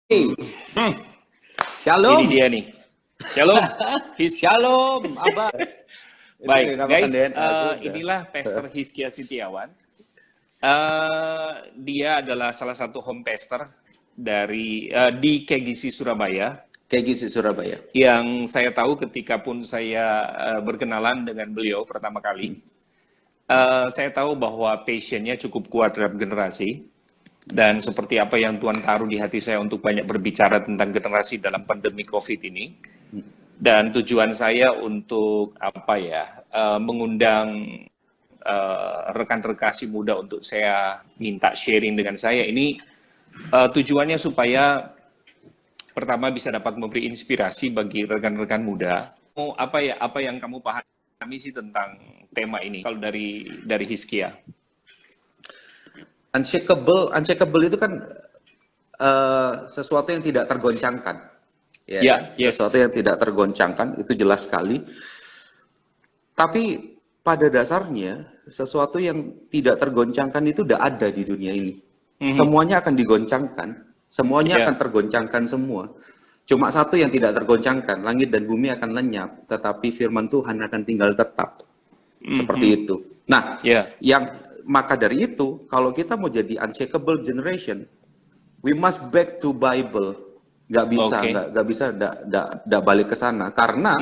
Hey, Hmm, ini Shalom. dia nih. Shalom. Shalom, Abah. Itu Baik, dinamakan guys, DNA, aku udah. inilah Pastor Hizkia Setiawan. Dia adalah salah satu home pastor di KGC Surabaya. Kayak gitu Surabaya. Yang saya tahu ketika pun saya berkenalan dengan beliau pertama kali, saya tahu bahwa passionnya cukup kuat terhadap generasi. Dan seperti apa yang Tuhan taruh di hati saya untuk banyak berbicara tentang generasi dalam pandemi COVID ini. Dan tujuan saya untuk mengundang rekan-rekan muda untuk saya minta sharing dengan saya ini, tujuannya supaya pertama bisa dapat memberi inspirasi bagi rekan-rekan muda. Apa yang kamu pahami sih tentang tema ini kalau dari Hizkia? Unshakable itu kan sesuatu yang tidak tergoncangkan. Ya, Ya, kan? yes. Sesuatu yang tidak tergoncangkan, itu jelas sekali. Tapi pada dasarnya, sesuatu yang tidak tergoncangkan itu udah ada di dunia ini. Semuanya akan digoncangkan, semuanya akan Ya. tergoncangkan semua. Cuma satu yang tidak tergoncangkan, langit dan bumi akan lenyap, tetapi firman Tuhan akan tinggal tetap. Seperti itu. Nah, Ya. maka dari itu, kalau kita mau jadi unshakable generation, we must back to Bible. Nggak bisa, Oke. nggak bisa, nggak balik ke sana. Karena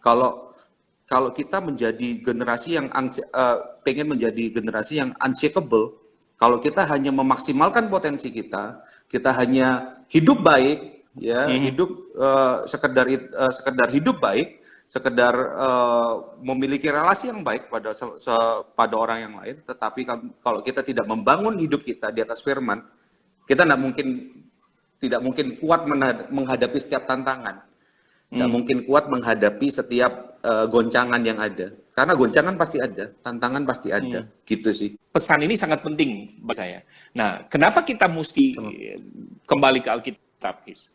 kalau kita menjadi generasi yang pengen menjadi generasi yang unshakable, kalau kita hanya memaksimalkan potensi kita hanya hidup baik, ya, hidup sekedar hidup baik, sekedar memiliki relasi yang baik pada orang yang lain, tetapi kalau kita tidak membangun hidup kita di atas firman, kita tidak mungkin kuat menghadapi setiap tantangan, tidak mungkin kuat menghadapi setiap goncangan yang ada, karena goncangan pasti ada, tantangan pasti ada, gitu sih. Pesan ini sangat penting bagi saya. Nah, kenapa kita mesti kembali ke Alkitab, His?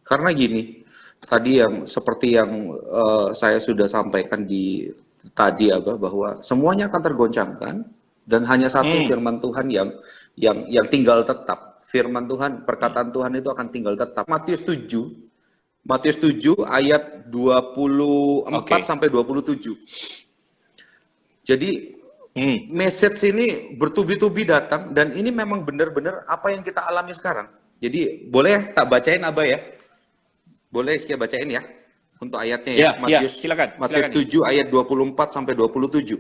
Karena gini, tadi seperti yang saya sudah sampaikan tadi bahwa semuanya akan tergoncangkan dan hanya satu firman Tuhan yang tinggal tetap. Firman Tuhan, perkataan Tuhan itu akan tinggal tetap. Matius 7 ayat 24 sampai 27. Jadi message ini bertubi-tubi datang, dan ini memang benar-benar apa yang kita alami sekarang. Jadi boleh tak bacain Abah ya? Boleh Hizkia bacain ya untuk ayatnya ya. Silakan. Matius 7 ayat 24 sampai 27.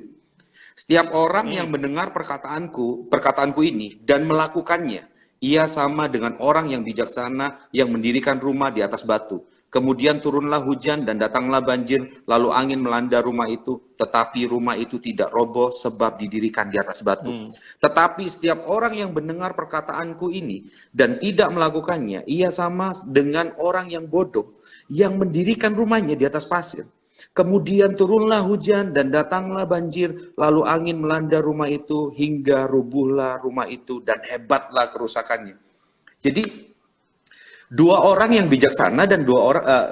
Setiap orang yang mendengar perkataanku ini dan melakukannya, ia sama dengan orang yang bijaksana yang mendirikan rumah di atas batu. Kemudian turunlah hujan dan datanglah banjir, lalu angin melanda rumah itu, tetapi rumah itu tidak roboh sebab didirikan di atas batu. Tetapi setiap orang yang mendengar perkataanku ini dan tidak melakukannya, ia sama dengan orang yang bodoh yang mendirikan rumahnya di atas pasir. Kemudian turunlah hujan dan datanglah banjir, lalu angin melanda rumah itu hingga rubuhlah rumah itu dan hebatlah kerusakannya. Jadi dua orang yang bijaksana dan dua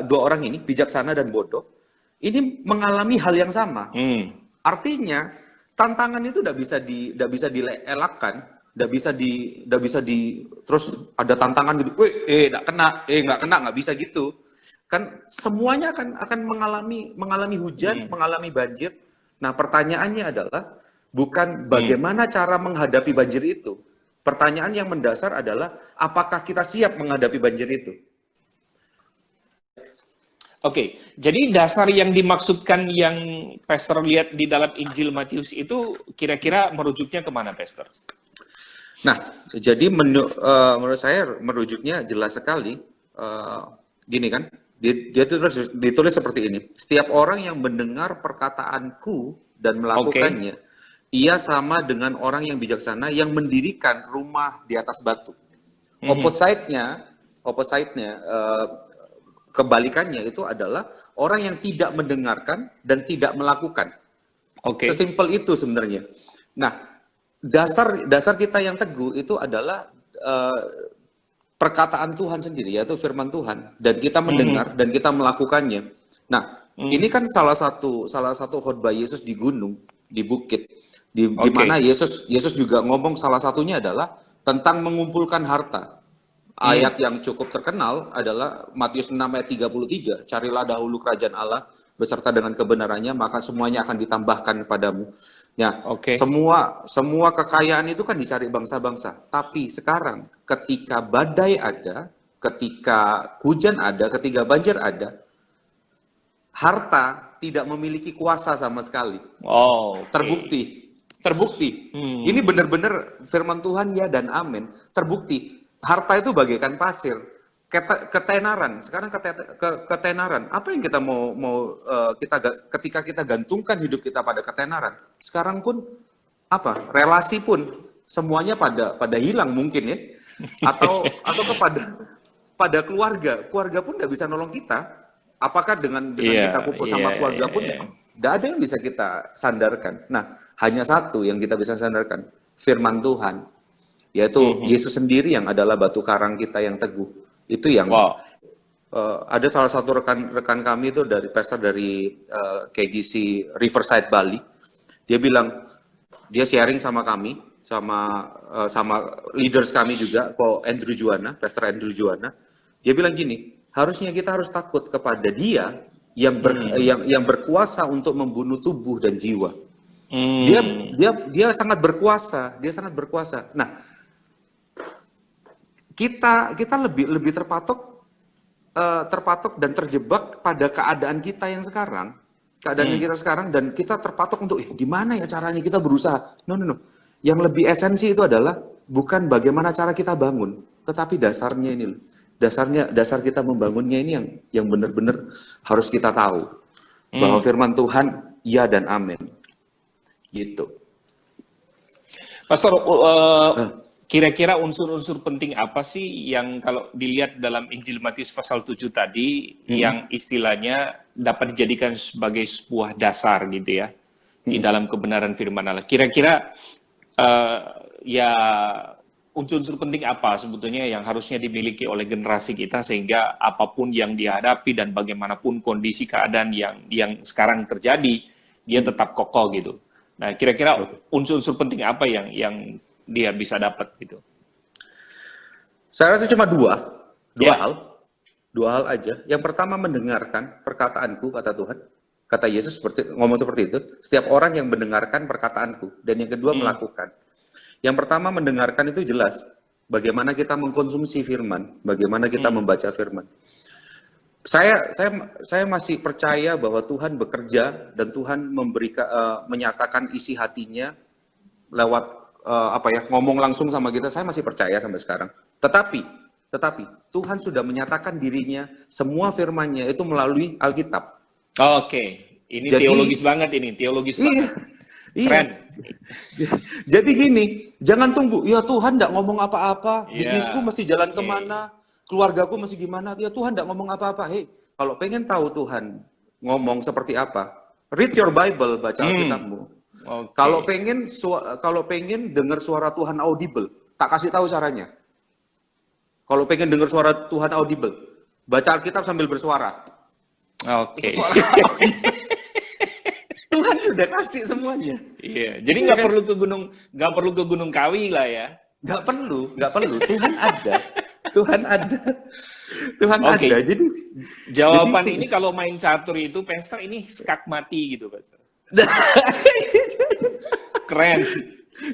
orang ini bijaksana dan bodoh ini mengalami hal yang sama. Artinya tantangan itu tidak bisa dielakkan, tidak bisa terus ada tantangan gitu, nggak kena, nggak bisa gitu. Kan semuanya akan mengalami hujan, mengalami banjir. Nah, pertanyaannya adalah bukan bagaimana cara menghadapi banjir itu. Pertanyaan yang mendasar adalah apakah kita siap menghadapi banjir itu? Oke, jadi dasar yang dimaksudkan yang Pastor lihat di dalam Injil Matius itu kira-kira merujuknya kemana, Pastor? Nah, jadi menurut saya merujuknya jelas sekali. Gini kan, dia ditulis seperti ini. Setiap orang yang mendengar perkataanku dan melakukannya, ia sama dengan orang yang bijaksana yang mendirikan rumah di atas batu. Opposite-nya, kebalikannya itu adalah orang yang tidak mendengarkan dan tidak melakukan. Sesimpel itu sebenarnya. Nah, dasar kita yang teguh itu adalah perkataan Tuhan sendiri, yaitu firman Tuhan, dan kita mendengar dan kita melakukannya. Nah, ini kan salah satu khotbah Yesus di gunung, di bukit, di mana Yesus juga ngomong, salah satunya adalah tentang mengumpulkan harta. Ayat yang cukup terkenal adalah Matius 6 ayat 33. Carilah dahulu kerajaan Allah beserta dengan kebenarannya, maka semuanya akan ditambahkan kepadamu. Ya, Oke. semua kekayaan itu kan dicari bangsa-bangsa. Tapi sekarang ketika badai ada, ketika hujan ada, ketika banjir ada, harta tidak memiliki kuasa sama sekali. Oh, oke. Terbukti. Ini benar-benar firman Tuhan ya dan amin. Terbukti. Harta itu bagaikan pasir. Ketenaran. Sekarang ketenaran. Apa yang kita ketika kita gantungkan hidup kita pada ketenaran. Sekarang pun relasi pun semuanya pada hilang mungkin ya. Atau pada keluarga. Keluarga pun nggak bisa nolong kita. Apakah dengan kita kumpul sama keluarga pun tidak ada yang bisa kita sandarkan. Nah, hanya satu yang kita bisa sandarkan, firman Tuhan, yaitu Yesus sendiri yang adalah batu karang kita yang teguh. Itu yang ada salah satu rekan kami itu dari pastor dari KGC Riverside Bali. Dia bilang, dia sharing sama kami, sama leaders kami juga, Andrew Juwana, Pastor Andrew Juwana. Dia bilang gini, harusnya kita harus takut kepada Dia yang berkuasa untuk membunuh tubuh dan jiwa. Dia sangat berkuasa, Nah, kita lebih terpatok dan terjebak pada keadaan kita yang sekarang, dan kita terpatok untuk gimana ya caranya kita berusaha. No. Yang lebih esensi itu adalah bukan bagaimana cara kita bangun, tetapi dasarnya ini loh. Dasar kita membangunnya ini yang benar-benar harus kita tahu. Bahwa firman Tuhan ya dan amin. Gitu. Pastor, kira-kira unsur-unsur penting apa sih yang kalau dilihat dalam Injil Matius pasal 7 tadi yang istilahnya dapat dijadikan sebagai sebuah dasar gitu ya di dalam kebenaran firman Allah. Kira-kira ya unsur-unsur penting apa sebetulnya yang harusnya dimiliki oleh generasi kita sehingga apapun yang dihadapi dan bagaimanapun kondisi keadaan yang sekarang terjadi, dia tetap kokoh gitu. Nah, kira-kira unsur-unsur penting apa yang dia bisa dapat gitu? Saya rasa cuma dua hal aja. Yang pertama, mendengarkan perkataanku, kata Tuhan. Kata Yesus ngomong seperti itu. Setiap orang yang mendengarkan perkataanku. Dan yang kedua, melakukan. Yang pertama, mendengarkan itu jelas. Bagaimana kita mengkonsumsi firman. Bagaimana kita membaca firman. Saya masih percaya bahwa Tuhan bekerja dan Tuhan menyatakan isi hatinya lewat ngomong langsung sama kita. Saya masih percaya sampai sekarang. Tetapi Tuhan sudah menyatakan dirinya, semua firman-Nya itu melalui Alkitab. Oke, ini teologis banget ini, banget. Keren. Jadi gini, jangan tunggu, ya Tuhan nggak ngomong apa-apa, bisnisku mesti jalan kemana, keluargaku mesti gimana, ya Tuhan nggak ngomong apa-apa. Hei, kalau pengen tahu Tuhan ngomong seperti apa, read your Bible, baca Alkitabmu. Kalau pengen dengar suara Tuhan audible, tak kasih tahu caranya. Kalau pengen dengar suara Tuhan audible, baca Alkitab sambil bersuara. Oke. Tuhan sudah kasih semuanya. Iya, jadi nggak perlu ke Gunung Kawi lah ya. Nggak perlu. Tuhan ada. Jadi jawaban ini kalau main catur itu, Pastor, ini skak mati gitu, Pastor. Keren.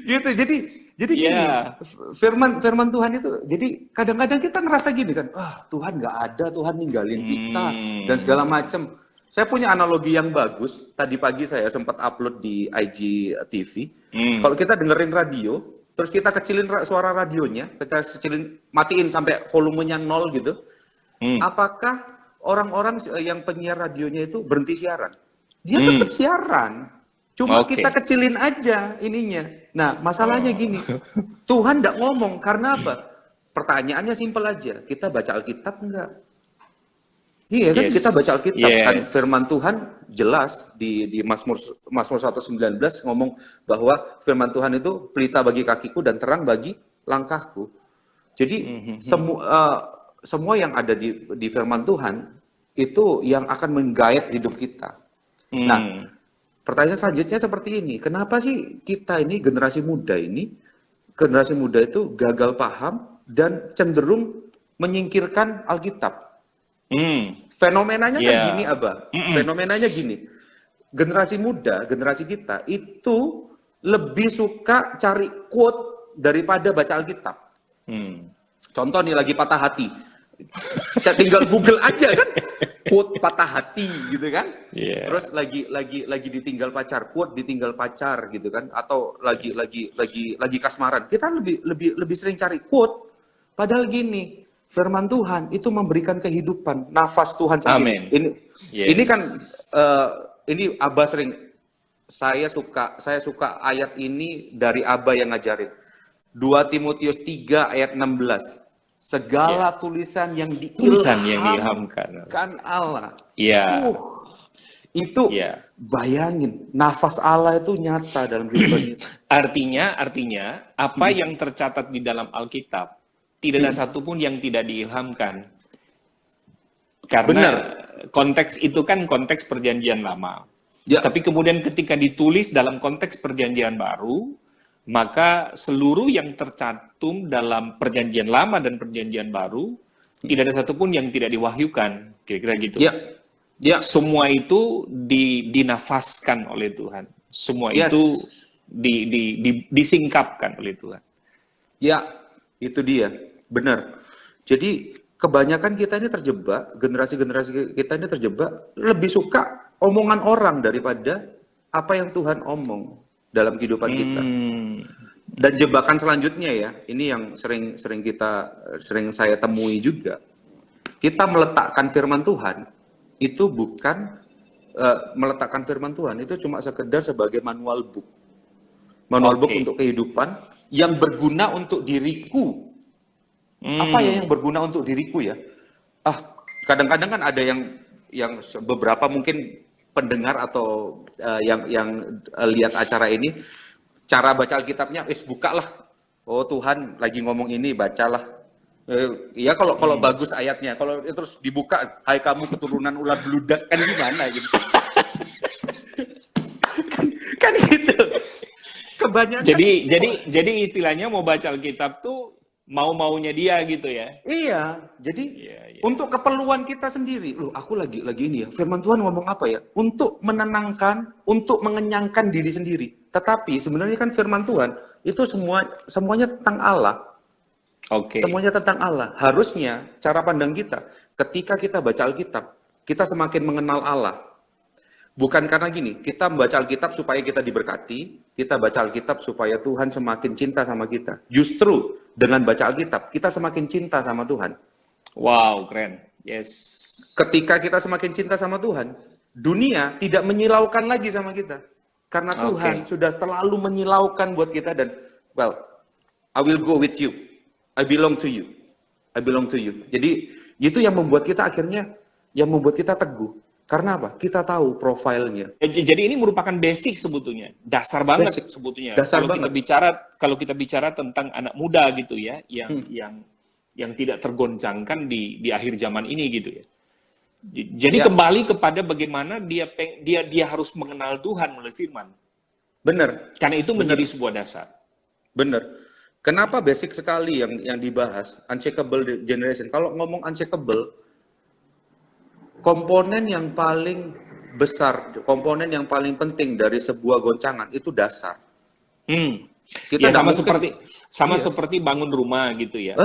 Gitu. Jadi gini, firman Tuhan itu, jadi kadang-kadang kita ngerasa gini kan, Tuhan nggak ada, Tuhan ninggalin kita dan segala macam. Saya punya analogi yang bagus. Tadi pagi saya sempat upload di IGTV. Kalau kita dengerin radio, terus kita kecilin suara radionya, kita matiin sampai volumenya 0 gitu. Apakah orang-orang yang penyiar radionya itu berhenti siaran? Dia tetap siaran. Cuma kita kecilin aja ininya. Nah, masalahnya gini. Tuhan nggak ngomong. Karena apa? Pertanyaannya simpel aja. Kita baca Alkitab nggak? Iya kan, kita baca Alkitab kan, firman Tuhan jelas di Mazmur 119 ngomong bahwa firman Tuhan itu pelita bagi kakiku dan terang bagi langkahku. Jadi semua yang ada di firman Tuhan itu yang akan menggait hidup kita. Nah, pertanyaan selanjutnya seperti ini, kenapa sih kita ini generasi muda itu gagal paham dan cenderung menyingkirkan Alkitab. Hmm. Fenomenanya kan Ya. gini, Abah. Fenomenanya gini. Generasi muda, generasi kita itu lebih suka cari quote daripada baca Alkitab. Hmm. Contoh nih, lagi patah hati. Kita tinggal Google aja kan, quote patah hati gitu kan. Iya. Terus lagi ditinggal pacar, quote ditinggal pacar gitu kan, atau lagi kasmaran. Kita lebih sering cari quote. Padahal gini, firman Tuhan itu memberikan kehidupan, nafas Tuhan Amin. sendiri. Yes. Ini kan ini Abah sering, saya suka ayat ini dari Abah yang ngajarin. 2 Timotius 3 ayat 16. Segala tulisan yang Tulisan yang diilhamkan diilhamkan. Allah. Ya. Itu Ya. bayangin, nafas Allah itu nyata dalam kehidupan kita. Artinya apa yang tercatat di dalam Alkitab tidak ada satupun yang tidak diilhamkan. Karena Benar. konteks itu kan konteks perjanjian lama. Ya. Tapi kemudian ketika ditulis dalam konteks perjanjian baru, maka seluruh yang tercantum dalam perjanjian lama dan perjanjian baru, tidak ada satupun yang tidak diwahyukan. Kira-kira gitu. Ya. Ya. Semua itu dinafaskan oleh Tuhan. Semua Yes. itu disingkapkan oleh Tuhan. Ya, itu dia. Benar. Jadi kebanyakan kita ini terjebak, generasi-generasi kita ini terjebak, lebih suka omongan orang daripada apa yang Tuhan omong dalam kehidupan kita. Dan jebakan selanjutnya ya, ini yang sering saya temui juga. Kita meletakkan firman Tuhan itu bukan meletakkan firman Tuhan itu cuma sekedar sebagai manual book. Manual book untuk kehidupan yang berguna untuk diriku. Apa ya yang berguna untuk diriku ya? Kadang-kadang kan ada yang beberapa mungkin pendengar atau yang lihat acara ini, cara baca Alkitabnya, bukalah. Oh Tuhan lagi ngomong ini, bacalah. Ya kalau bagus ayatnya, kalau terus dibuka, hai kamu keturunan ular beludak, kan gimana gitu? kan gitu. Kebanyakan. Jadi istilahnya mau baca Alkitab tuh mau-maunya dia gitu ya. Iya, jadi untuk keperluan kita sendiri. Loh, aku lagi ini ya. Firman Tuhan ngomong apa ya? Untuk menenangkan, untuk mengenyangkan diri sendiri. Tetapi sebenarnya kan firman Tuhan itu semuanya tentang Allah. Semuanya tentang Allah. Harusnya cara pandang kita ketika kita baca Alkitab, kita semakin mengenal Allah. Bukan karena gini, kita membaca Alkitab supaya kita diberkati, kita baca Alkitab supaya Tuhan semakin cinta sama kita. Justru dengan baca Alkitab, kita semakin cinta sama Tuhan. Wow, keren. Yes. Ketika kita semakin cinta sama Tuhan, dunia tidak menyilaukan lagi sama kita. Karena Tuhan sudah terlalu menyilaukan buat kita dan, well, I will go with you. I belong to you. I belong to you. Jadi, itu yang membuat kita akhirnya, yang membuat kita teguh. Karena apa? Kita tahu profilnya. Jadi ini merupakan basic sebetulnya, dasar banget sebetulnya. Kalau kita bicara tentang anak muda gitu ya, yang tidak tergoncangkan di akhir zaman ini gitu ya. Jadi kembali kepada bagaimana dia harus mengenal Tuhan melalui firman. Benar. Karena itu menjadi sebuah dasar. Benar. Kenapa basic sekali yang dibahas unshakable generation? Kalau ngomong unshakable, komponen yang paling besar, komponen yang paling penting dari sebuah goncangan itu dasar. Kita seperti bangun rumah gitu ya.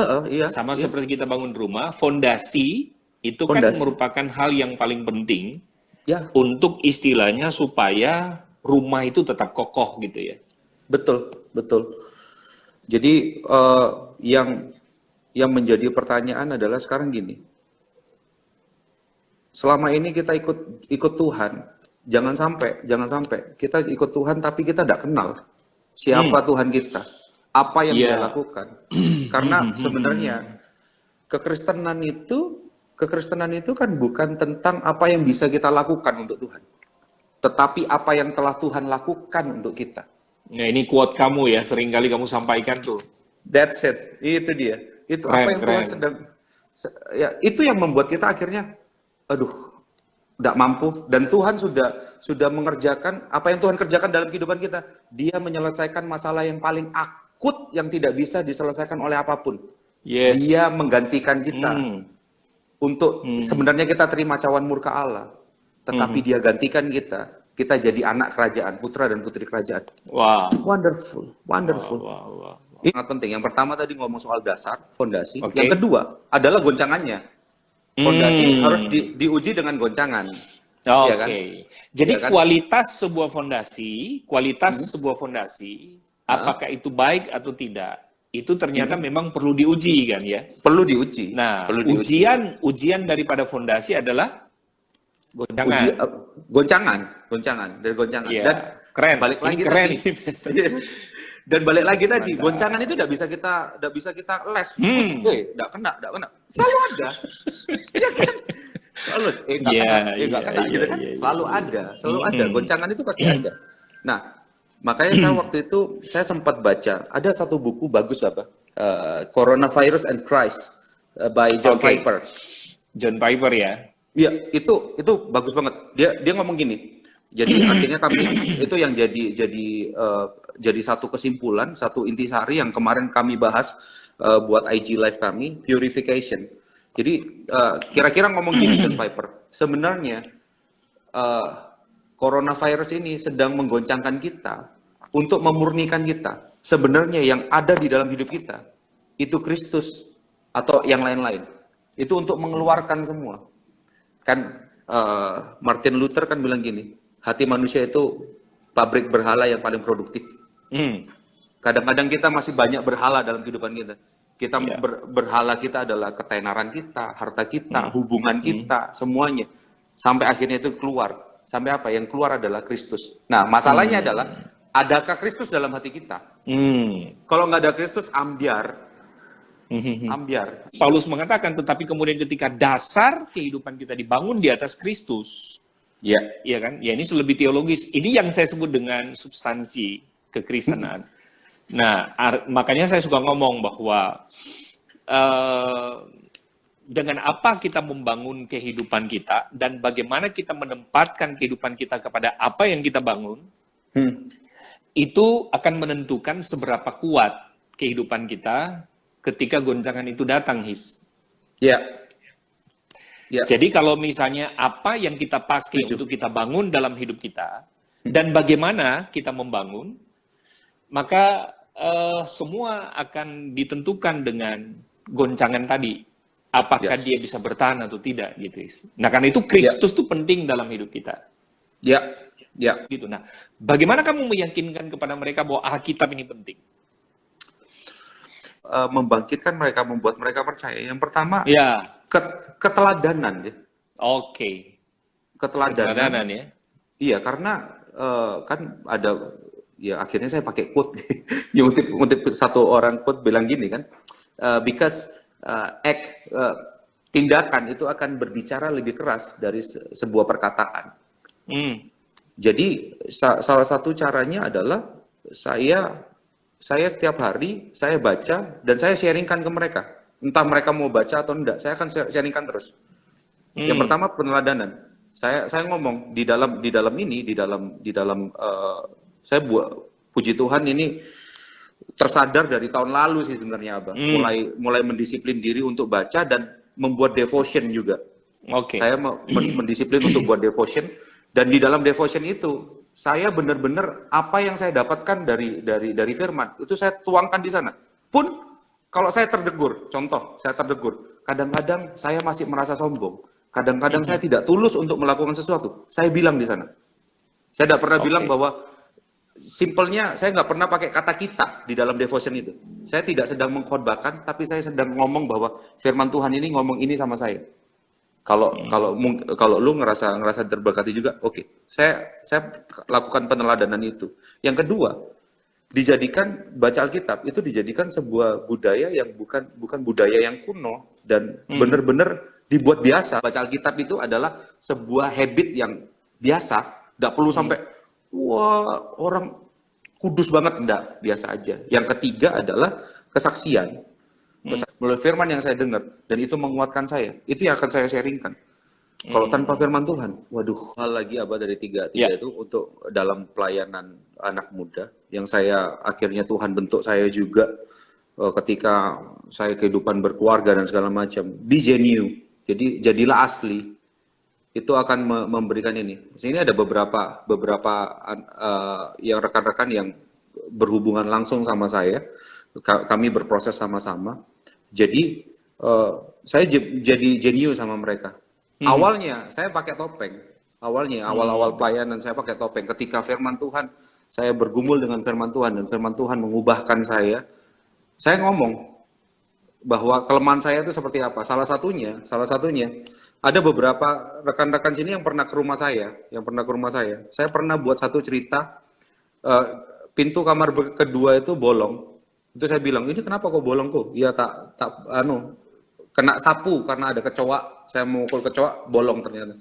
Seperti kita bangun rumah, fondasi itu kan merupakan hal yang paling penting untuk istilahnya supaya rumah itu tetap kokoh gitu ya. Betul. Jadi yang menjadi pertanyaan adalah sekarang gini. Selama ini kita ikut Tuhan, jangan sampai kita ikut Tuhan tapi kita tidak kenal siapa Tuhan kita, apa yang Dia lakukan. Karena sebenarnya kekristenan itu kan bukan tentang apa yang bisa kita lakukan untuk Tuhan, tetapi apa yang telah Tuhan lakukan untuk kita. Nah, ini quote kamu ya, seringkali kamu sampaikan tuh. That's it, itu dia. Itu apa yang Tuhan sedang, ya itu yang membuat kita akhirnya tidak mampu, dan Tuhan sudah mengerjakan apa yang Tuhan kerjakan dalam kehidupan kita. Dia menyelesaikan masalah yang paling akut yang tidak bisa diselesaikan oleh apapun, Dia Yes. menggantikan kita. Hmm. Untuk Hmm. sebenarnya kita terima cawan murka Allah, tetapi Hmm. dia gantikan kita jadi anak kerajaan, putra dan putri kerajaan. Wah. Wonderful, Wah, wonderful. wah, wah. Ini sangat penting. Yang pertama tadi ngomong soal dasar, fondasi. Oke. Yang kedua adalah goncangannya. Fondasi harus diuji dengan goncangan. Iya kan? Oke. Jadi Iya kan? kualitas sebuah fondasi, apakah itu baik atau tidak, itu ternyata memang perlu diuji kan ya. Perlu diuji. Nah, Perlu diuji. ujian daripada fondasi adalah goncangan. Goncangan dari goncangan. Iya, Dan keren. balik Ini lagi keren tadi. ini, Pastor. Dan balik lagi tadi, Mantap. goncangan itu tidak bisa kita les. Tidak kena. Selalu ada. Iya kan? Selalu, nggak Iya, kena, nggak iya, kena, iya, gitu kan? iya, Selalu iya. ada. Goncangan itu pasti ada. Nah, makanya saya waktu itu saya sempat baca ada satu buku bagus Coronavirus and Christ by John Oke. Piper. John Piper ya. Iya, itu bagus banget. Dia ngomong gini. Jadi akhirnya kami itu yang jadi satu kesimpulan, satu intisari yang kemarin kami bahas buat IG live kami, purification. Jadi kira-kira ngomong gini John Piper. Sebenarnya coronavirus ini sedang menggoncangkan kita untuk memurnikan kita. Sebenarnya yang ada di dalam hidup kita itu Kristus atau yang lain-lain. Itu untuk mengeluarkan semua. Kan Martin Luther kan bilang gini, hati manusia itu pabrik berhala yang paling produktif. Kadang-kadang kita masih banyak berhala dalam kehidupan kita. Kita berhala kita adalah ketenaran kita, harta kita, hubungan kita, semuanya. Sampai akhirnya itu keluar. Sampai apa? Yang keluar adalah Kristus. Nah, masalahnya adalah, adakah Kristus dalam hati kita? Kalau nggak ada Kristus, ambiar. Ambiar. Paulus mengatakan, tetapi kemudian ketika dasar kehidupan kita dibangun di atas Kristus, Ya. iya kan? Ya ini lebih teologis. Ini yang saya sebut dengan substansi kekristenan. Nah, makanya saya suka ngomong bahwa dengan apa kita membangun kehidupan kita dan bagaimana kita menempatkan kehidupan kita kepada apa yang kita bangun, itu akan menentukan seberapa kuat kehidupan kita ketika goncangan itu datang, His. Ya. Ya. Jadi kalau misalnya apa yang kita pakai untuk kita bangun dalam hidup kita dan bagaimana kita membangun, maka semua akan ditentukan dengan goncangan tadi. Apakah dia bisa bertahan atau tidak, gitu. Nah, karena itu Kristus itu penting dalam hidup kita. Ya. Gitu. Nah, bagaimana kamu meyakinkan kepada mereka bahwa Alkitab ini penting? Membangkitkan mereka, membuat mereka percaya. Yang pertama, keteladanan ya. Oke. Keteladanan ya. Iya, karena kan ada ya akhirnya saya pakai quote ngutip satu orang quote bilang gini kan, because tindakan itu akan berbicara lebih keras dari sebuah perkataan. Jadi salah satu caranya adalah saya setiap hari saya baca dan saya sharingkan ke mereka. Entah mereka mau baca atau enggak, saya akan sharingkan terus. Yang pertama peneladanan. Saya ngomong di dalam saya buat puji Tuhan ini tersadar dari tahun lalu sih sebenarnya Abang. Mulai mendisiplin diri untuk baca dan membuat devotion juga. Oke. Saya mendisiplin untuk buat devotion dan di dalam devotion itu saya benar-benar apa yang saya dapatkan dari firman itu saya tuangkan di sana. Pun kalau saya terdegur, contoh saya terdegur, kadang-kadang saya masih merasa sombong. Kadang-kadang saya tidak tulus untuk melakukan sesuatu. Saya bilang di sana. Saya tidak pernah bilang bahwa simpelnya saya nggak pernah pakai kata kita di dalam devotion itu. Saya tidak sedang mengkhotbahkan, tapi saya sedang ngomong bahwa firman Tuhan ini ngomong ini sama saya. Kalau lu ngerasa terberkati juga, oke. Saya lakukan peneladanan itu. Yang kedua, dijadikan baca Alkitab itu dijadikan sebuah budaya yang bukan budaya yang kuno dan benar-benar dibuat biasa. Baca Alkitab itu adalah sebuah habit yang biasa, tidak perlu sampai wah orang kudus banget, enggak, biasa aja. Yang ketiga adalah kesaksian. Melalui firman yang saya dengar dan itu menguatkan saya, itu yang akan saya sharingkan. Kalau tanpa firman Tuhan, waduh, hal lagi dari tiga itu untuk dalam pelayanan anak muda yang saya akhirnya Tuhan bentuk saya juga ketika saya kehidupan berkeluarga dan segala macam, be genuine. Jadi jadilah asli. Itu akan memberikan ini. Sini ada beberapa yang rekan-rekan yang berhubungan langsung sama saya. Kami berproses sama-sama. Jadi saya jadi genuine sama mereka. Awalnya saya pakai topeng. Awal-awal pelayanan saya pakai topeng. Ketika firman Tuhan, saya bergumul dengan firman Tuhan dan firman Tuhan mengubahkan saya ngomong bahwa kelemahan saya itu seperti apa. Salah satunya ada beberapa rekan-rekan sini yang pernah ke rumah saya, Saya pernah buat satu cerita, pintu kamar kedua itu bolong. Itu saya bilang, ini kenapa kok bolong kok? Iya kena sapu karena ada kecoa. Saya memukul kecoa, bolong ternyata.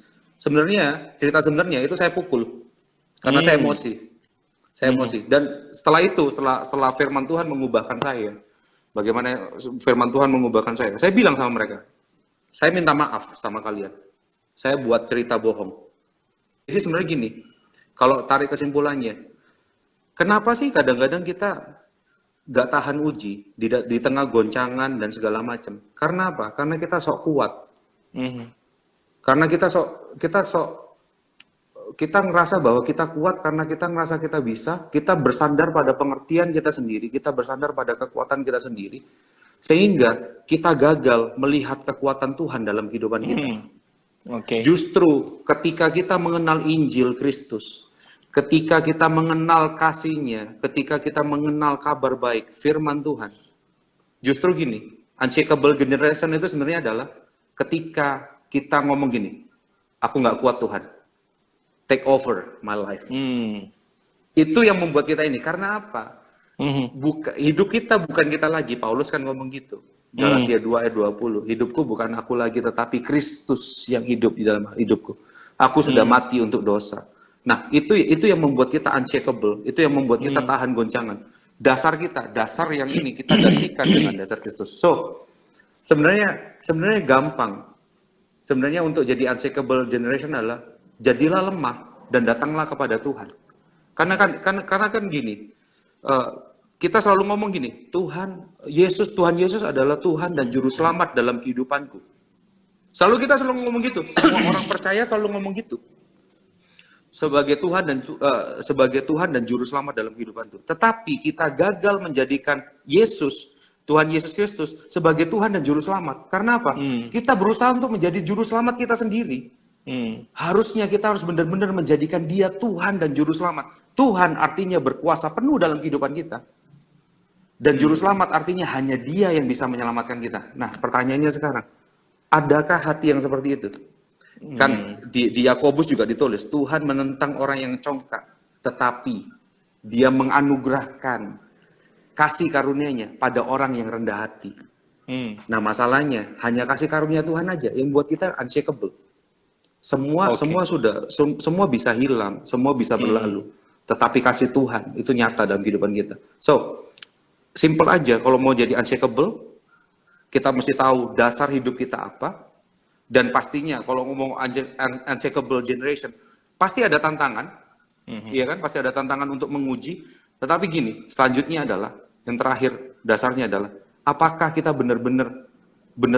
Cerita sebenarnya itu saya pukul karena saya emosi. Dan setelah itu, setelah firman Tuhan mengubahkan saya, bagaimana firman Tuhan mengubahkan saya bilang sama mereka, saya minta maaf sama kalian. Saya buat cerita bohong. Jadi sebenarnya gini, kalau tarik kesimpulannya, kenapa sih kadang-kadang kita gak tahan uji di tengah goncangan dan segala macam? Karena apa? Karena kita sok kuat. Karena kita ngerasa bahwa kita kuat karena kita ngerasa kita bisa, kita bersandar pada pengertian kita sendiri, kita bersandar pada kekuatan kita sendiri, sehingga kita gagal melihat kekuatan Tuhan dalam kehidupan kita. Justru ketika kita mengenal Injil Kristus, ketika kita mengenal kasih-Nya, ketika kita mengenal kabar baik, firman Tuhan, justru gini, unshakable generation itu sebenarnya adalah ketika kita ngomong gini, aku nggak kuat Tuhan, take over my life. Itu yang membuat kita ini. Karena apa? Hidup kita bukan kita lagi. Paulus kan ngomong gitu. Galatia 2 ayat 20. Hidupku bukan aku lagi, tetapi Kristus yang hidup di dalam hidupku. Aku sudah mati untuk dosa. Nah, itu yang membuat kita unshakable. Itu yang membuat kita tahan goncangan. Dasar yang ini kita gantikan dengan dasar Kristus. So, sebenarnya gampang. Sebenarnya untuk jadi unshakable generation adalah jadilah lemah dan datanglah kepada Tuhan. Karena kan gini, kita selalu ngomong gini, Tuhan Yesus adalah Tuhan dan Juru Selamat dalam kehidupanku. Kita selalu ngomong gitu. Semua orang percaya selalu ngomong gitu. Sebagai Tuhan dan Juru Selamat dalam kehidupan itu. Tetapi kita gagal menjadikan Tuhan Yesus Kristus sebagai Tuhan dan Juru Selamat. Karena apa? Kita berusaha untuk menjadi Juru Selamat kita sendiri. Harusnya kita harus benar-benar menjadikan Dia Tuhan dan Juru Selamat. Tuhan artinya berkuasa penuh dalam kehidupan kita. Dan Juru Selamat artinya hanya Dia yang bisa menyelamatkan kita. Nah, pertanyaannya sekarang, adakah hati yang seperti itu? Kan di Yakobus juga ditulis, Tuhan menentang orang yang congkak, tetapi Dia menganugerahkan kasih karunia-Nya pada orang yang rendah hati. Nah, masalahnya hanya kasih karunia Tuhan aja yang buat kita unshakable. Semua bisa hilang, semua bisa berlalu. Tetapi kasih Tuhan itu nyata dalam kehidupan kita. So, simple aja, kalau mau jadi unshakable, kita mesti tahu dasar hidup kita apa. Dan pastinya kalau ngomong unshakable generation, pasti ada tantangan. Iya kan? Pasti ada tantangan untuk menguji. Tetapi gini, selanjutnya adalah, yang terakhir dasarnya adalah, apakah kita benar-benar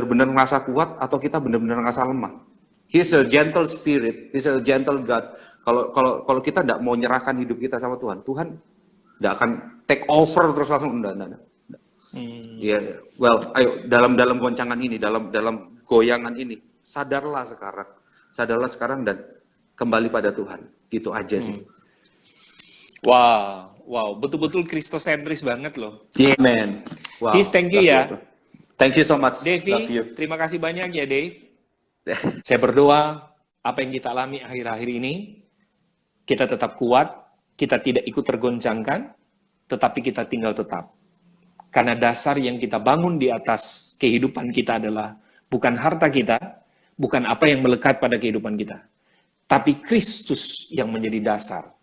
ngerasa kuat atau kita benar-benar ngerasa lemah? He's a gentle spirit, He's a gentle God. Kalau kita tidak mau nyerahkan hidup kita sama Tuhan, Tuhan tidak akan take over terus langsung. Enggak. Yeah. Well, ayo dalam goncangan ini, dalam goyangan ini, sadarlah sekarang dan kembali pada Tuhan. Gitu aja sih. Wow, betul-betul kristosentris banget loh. Yeah, man. Wow. Thank you ya. Thank you so much. Devi, terima kasih banyak ya, Dave. Saya berdoa, apa yang kita alami akhir-akhir ini, kita tetap kuat, kita tidak ikut tergoncangkan, tetapi kita tinggal tetap. Karena dasar yang kita bangun di atas kehidupan kita adalah bukan harta kita, bukan apa yang melekat pada kehidupan kita, tapi Kristus yang menjadi dasar.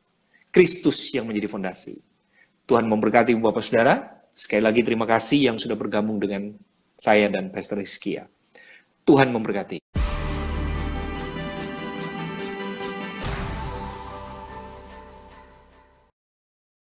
Kristus yang menjadi fondasi. Tuhan memberkati Bapak Saudara. Sekali lagi terima kasih yang sudah bergabung dengan saya dan Pastor Hizkia. Tuhan memberkati.